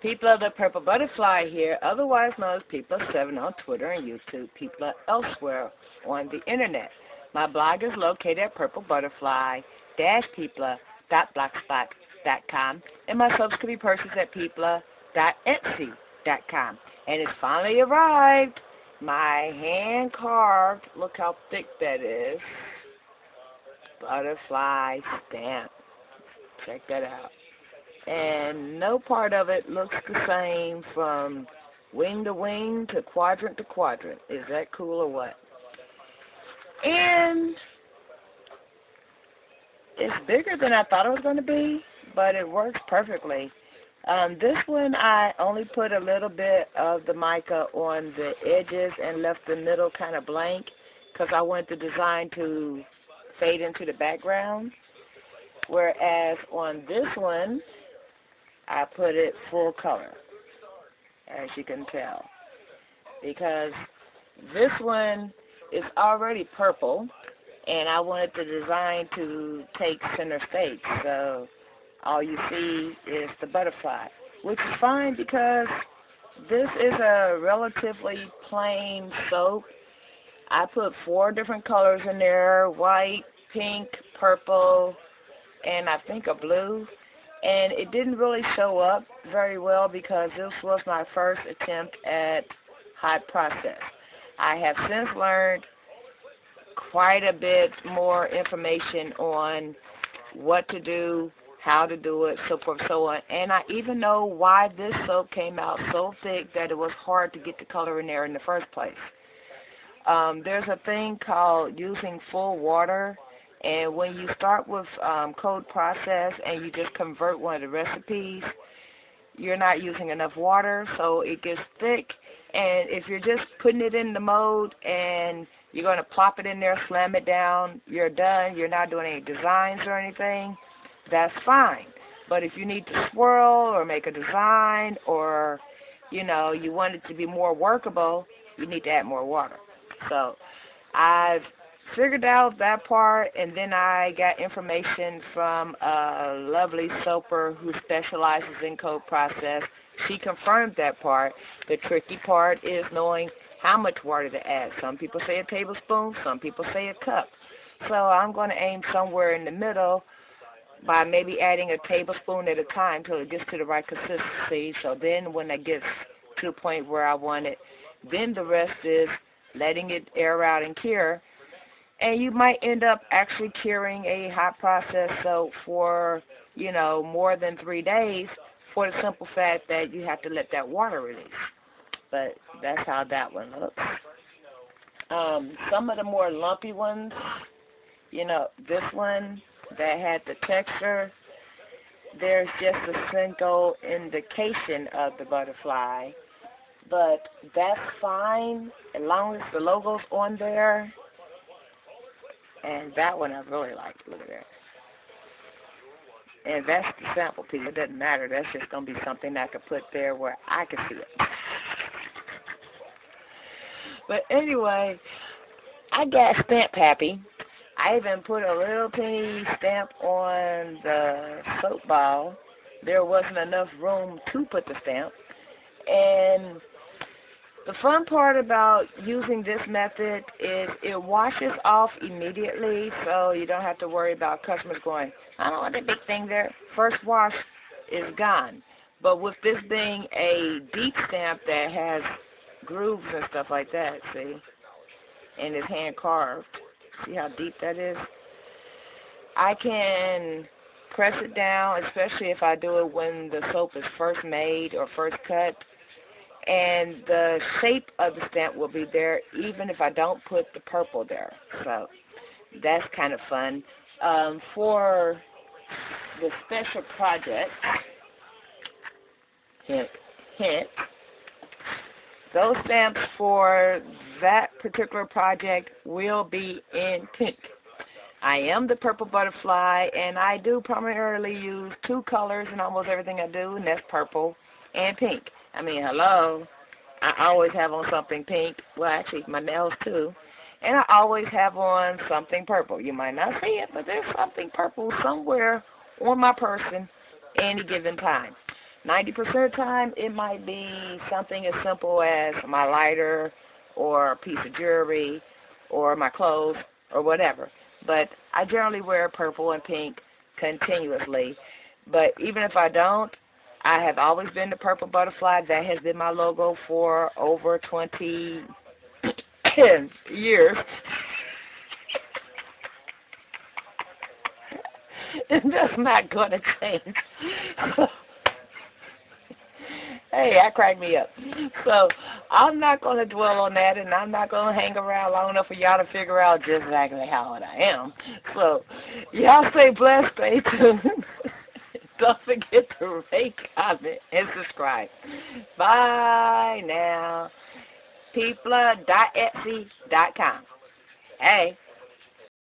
People of the Purple Butterfly here, otherwise known as People 7 on Twitter and YouTube, People elsewhere on the internet. My blog is located at purplebutterfly-people.blogspot.com, and my subs can be purchased at people.etsy.com. And it's finally arrived. My hand-carved, look how thick that is, butterfly stamp. Check that out. And no part of it looks the same from wing to wing to quadrant to quadrant. Is that cool or what? And it's bigger than I thought it was going to be, but it works perfectly. This one I only put a little bit of the mica on the edges and left the middle kind of blank because I wanted the design to fade into the background. Whereas on this one, I put it full color, as you can tell, because this one is already purple, and I wanted the design to take center stage, so all you see is the butterfly, which is fine because this is a relatively plain soap. I put 4 different colors in there, white, pink, purple, and I think a blue. And it didn't really show up very well because this was my first attempt at hot process. I have since learned quite a bit more information on what to do, how to do it, so forth, so on. And I even know why this soap came out so thick that it was hard to get the color in there in the first place. There's a thing called using full water. And when you start with cold process and you just convert one of the recipes, you're not using enough water, so it gets thick. And if you're just putting it in the mold and you're going to plop it in there, slam it down, you're done. You're not doing any designs or anything, that's fine. But if you need to swirl or make a design or, you know, you want it to be more workable, you need to add more water. So I've figured out that part, and then I got information from a lovely soaper who specializes in cold process. She confirmed that part. The tricky part is knowing how much water to add. Some people say a tablespoon, some people say a cup. So I'm going to aim somewhere in the middle by maybe adding a tablespoon at a time till it gets to the right consistency. So then when it gets to the point where I want it, then the rest is letting it air out and cure. And you might end up actually curing a hot process soap for, you know, more than 3 days for the simple fact that you have to let that water release. But that's how that one looks. Some of the more lumpy ones, you know, this one that had the texture, there's just a single indication of the butterfly. But that's fine as long as the logo's on there. And that one I really like. Look at that. And that's the sample piece. It doesn't matter. That's just going to be something I could put there where I can see it. But anyway, I got stamp happy. I even put a little teeny stamp on the soap ball. There wasn't enough room to put the stamp. And the fun part about using this method is it washes off immediately, so you don't have to worry about customers going, I don't want that big thing there. First wash is gone. But with this being a deep stamp that has grooves and stuff like that, see, and it's hand carved, see how deep that is? I can press it down, especially if I do it when the soap is first made or first cut. And the shape of the stamp will be there even if I don't put the purple there. So that's kind of fun. For the special project, hint, hint, those stamps for that particular project will be in pink. I am the Purple Butterfly, and I do primarily use 2 colors in almost everything I do, and that's purple and pink. I mean, hello, I always have on something pink. Well, actually, my nails too. And I always have on something purple. You might not see it, but there's something purple somewhere on my person any given time. 90% of the time, it might be something as simple as my lighter or a piece of jewelry or my clothes or whatever. But I generally wear purple and pink continuously. But even if I don't, I have always been the purple butterfly. That has been my logo for over 20 years. And that's not going to change. Hey, that cracked me up. So I'm not going to dwell on that, and I'm not going to hang around long enough for y'all to figure out just exactly how old I am. So y'all stay blessed, stay tuned. Don't forget to rate, comment, and subscribe. Bye now. Peopla.etsy.com. Hey.